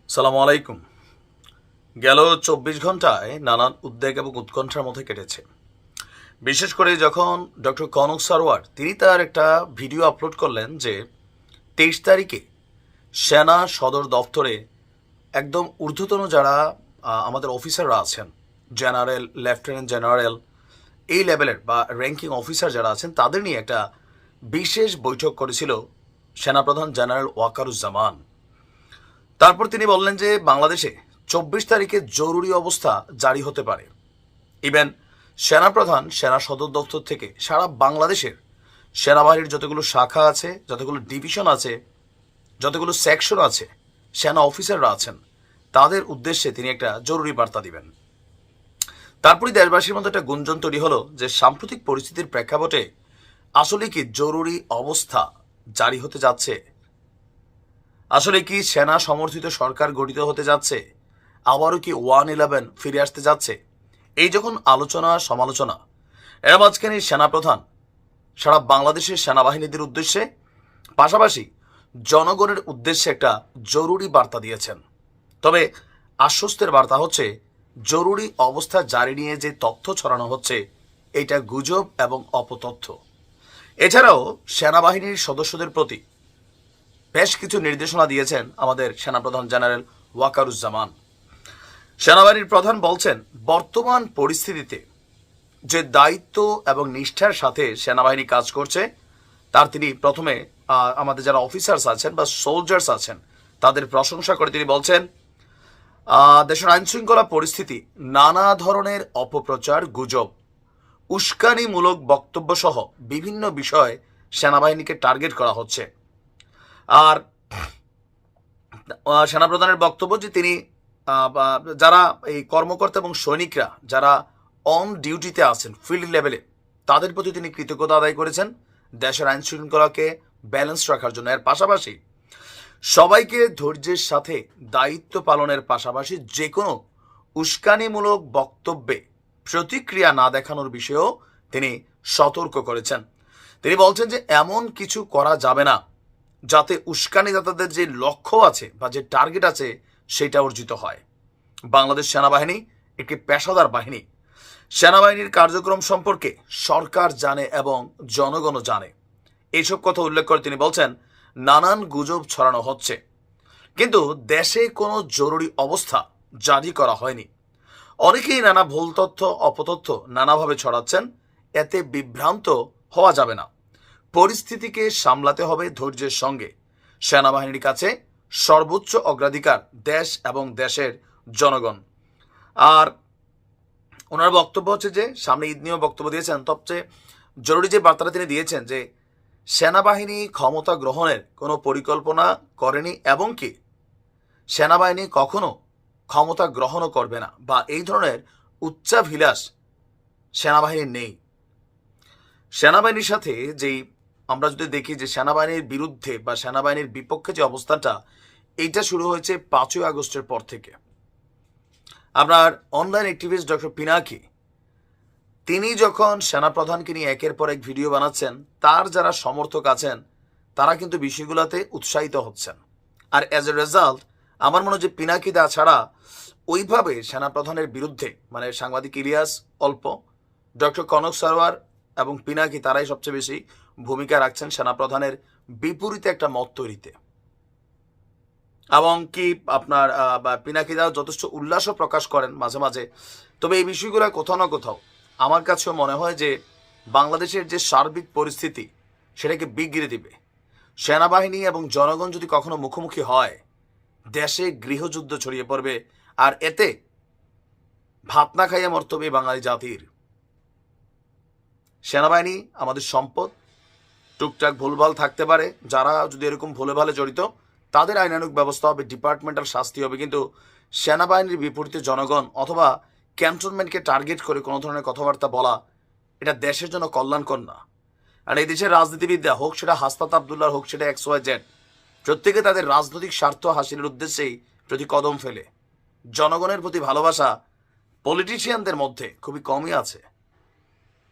সালামু আলাইকুম। গেল ২৪ ঘন্টায় নানান উদ্বেগ এবং উৎকণ্ঠার মধ্যে কেটেছে। বিশেষ করে যখন ডক্টর কনক সারোয়ার তিনি তার একটা ভিডিও আপলোড করলেন যে ২৩ তারিখে সেনা সদর দফতরে একদম ঊর্ধ্বতন যারা আমাদের অফিসাররা আছেন, জেনারেল, লেফটেন্যান্ট জেনারেল, এই লেভেলের বা র্যাঙ্কিং অফিসার যারা আছেন তাদের নিয়ে একটা বিশেষ বৈঠক করেছিল সেনাপ্রধান জেনারেল ওয়াকারুজ্জামান। তারপর তিনি বললেন যে বাংলাদেশে ২৪ তারিখে জরুরি অবস্থা জারি হতে পারে। ইভেন সেনাপ্রধান সেনা সদর দপ্তর থেকে সারা বাংলাদেশের সেনাবাহিনীর যতগুলো শাখা আছে, যতগুলো ডিভিশন আছে, যতগুলো সেকশন আছে, সেনা অফিসাররা আছেন, তাদের উদ্দেশ্যে তিনি একটা জরুরি বার্তা দিবেন। তারপরই দেশবাসীর মধ্যে একটা গুঞ্জন তৈরি হলো যে সাম্প্রতিক পরিস্থিতির প্রেক্ষাপটে আসলে কি জরুরি অবস্থা জারি হতে যাচ্ছে? আসলে কি সেনা সমর্থিত সরকার গঠিত হতে যাচ্ছে? আবারও কি 1-11 ফিরে আসতে যাচ্ছে? এই যখন আলোচনা সমালোচনা, এর মাঝখানে সেনাপ্রধান সারা বাংলাদেশের সেনাবাহিনীদের উদ্দেশ্যে পাশাপাশি জনগণের উদ্দেশ্যে একটা জরুরি বার্তা দিয়েছেন। তবে আশ্বস্তের বার্তা হচ্ছে জরুরি অবস্থা জারি নিয়ে যে তথ্য ছড়ানো হচ্ছে এটা গুজব এবং অপতথ্য। এছাড়াও সেনাবাহিনীর সদস্যদের প্রতি বেশ কিছু নির্দেশনা দিয়েছেন আমাদের সেনাপ্রধান জেনারেল ওয়াকারুজ্জামান। সেনাবাহিনীর প্রধান বলছেন বর্তমান পরিস্থিতিতে যে দায়িত্ব এবং নিষ্ঠার সাথে সেনাবাহিনী কাজ করছে তার তিনি প্রথমে আমাদের যারা অফিসার্স আছেন বা সোলজার্স আছেন তাদের প্রশংসা করে তিনি বলছেন দেশের আইনশৃঙ্খলা পরিস্থিতি নানা ধরনের অপপ্রচার, গুজব, উস্কানিমূলক বক্তব্য সহ বিভিন্ন বিষয়ে সেনাবাহিনীকে টার্গেট করা হচ্ছে। আর সেনাপ্রধানের বক্তব্য যে তিনি যারা এই কর্মকর্তা এবং সৈনিকরা যারা অন ডিউটিতে আছেন ফিল্ড লেভেলে তাদের প্রতি তিনি কৃতজ্ঞতা আদায় করেছেন দেশের আইন শৃঙ্খলাকে ব্যালেন্স রাখার জন্য। এর পাশাপাশি সবাইকে ধৈর্যের সাথে দায়িত্ব পালনের পাশাপাশি যে কোনো উস্কানিমূলক বক্তব্যে প্রতিক্রিয়া না দেখানোর বিষয়েও তিনি সতর্ক করেছেন। তিনি বলছেন যে এমন কিছু করা যাবে না যাতে উস্কানিদাতাদের যে লক্ষ্য আছে বা যে টার্গেট আছে সেটা অর্জিত হয়। বাংলাদেশ সেনাবাহিনী একটি পেশাদার বাহিনী। সেনাবাহিনীর কার্যক্রম সম্পর্কে সরকার জানে এবং জনগণও জানে। এইসব কথা উল্লেখ করে তিনি বলছেন নানান গুজব ছড়ানো হচ্ছে, কিন্তু দেশে কোনো জরুরি অবস্থা জারি করা হয়নি। অনেকেই নানা ভুল তথ্য, অপতথ্য নানাভাবে ছড়াচ্ছেন। এতে বিভ্রান্ত হওয়া যাবে না। পরিস্থিতিকে সামলাতে হবে ধৈর্যের সঙ্গে। সেনাবাহিনীর কাছে সর্বোচ্চ অগ্রাধিকার দেশ এবং দেশের জনগণ। আর ওনার বক্তব্য হচ্ছে যে সামনে ঈদ নিয়েও বক্তব্য দিয়েছেন। সবচেয়ে জরুরি যে বার্তাটা তিনি দিয়েছেন যে সেনাবাহিনী ক্ষমতা গ্রহণের কোনো পরিকল্পনা করেনি এবং কি সেনাবাহিনী কখনো ক্ষমতা গ্রহণও করবে না বা এই ধরনের উচ্চাভিলাষ সেনাবাহিনীর নেই। সেনাবাহিনীর সাথে যেই আমরা যদি দেখি যে সেনাবাহিনীর বিরুদ্ধে বা সেনাবাহিনীর বিপক্ষে যে অবস্থানটা এইটা শুরু হয়েছে 5ই আগস্টের পর থেকে। আপনার অনলাইন অ্যাক্টিভিস্ট ডক্টর পিনাকি তিনি যখন সেনাপ্রধানকে নিয়ে একের পর এক ভিডিও বানাচ্ছেন তার যারা সমর্থক আছেন তারা কিন্তু বিষয়গুলোতে উৎসাহিত হচ্ছেন। আর অ্যাজ এ রেজাল্ট আমার মনে হয় যে পিনাকি দা ছাড়া ওইভাবে সেনাপ্রধানের বিরুদ্ধে মানে সাংবাদিক ইলিয়াস অল্প, ডক্টর কনক সারোয়ার এবং পিনাকি তারাই সবচেয়ে বেশি ভূমিকা রাখছেন সেনাপ্রধানের বিপরীতে একটা মত তৈরিতে। এবং কি আপনার পিনাকিদাও যথেষ্ট উল্লাসও প্রকাশ করেন মাঝে মাঝে। তবে এই বিষয়গুলো কোথাও না কোথাও আমার কাছেও মনে হয় যে বাংলাদেশের যে সার্বিক পরিস্থিতি সেটাকে বিগড়ে দিবে। সেনাবাহিনী এবং জনগণ যদি কখনো মুখোমুখি হয় দেশে গৃহযুদ্ধ ছড়িয়ে পড়বে। আর এতে ভাত না খাইয়া মরতে হবে বাঙালি জাতির। সেনাবাহিনী আমাদের সম্পদ, টুকটাক ভুলভাল থাকতে পারে, যারা যদি এরকম ভুলে ভালে জড়িত তাদের আইনানুগ ব্যবস্থা হবে, ডিপার্টমেন্টাল শাস্তি হবে। কিন্তু সেনাবাহিনীর বিপরীতে জনগণ অথবা ক্যান্টনমেন্টকে টার্গেট করে কোনো ধরনের কথাবার্তা বলা এটা দেশের জন্য কল্যাণকর না। আর এই দেশের রাজনীতিবিদরা হোক সেটা হাসনাত আবদুল্লাহ হোক সেটা XYZ প্রত্যেকে তাদের রাজনৈতিক স্বার্থ হাসিলের উদ্দেশ্যেই প্রতি কদম ফেলে। জনগণের প্রতি ভালোবাসা পলিটিশিয়ানদের মধ্যে খুবই কমই আছে।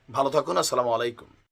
ভালো থাকুন। আসসালামু আলাইকুম।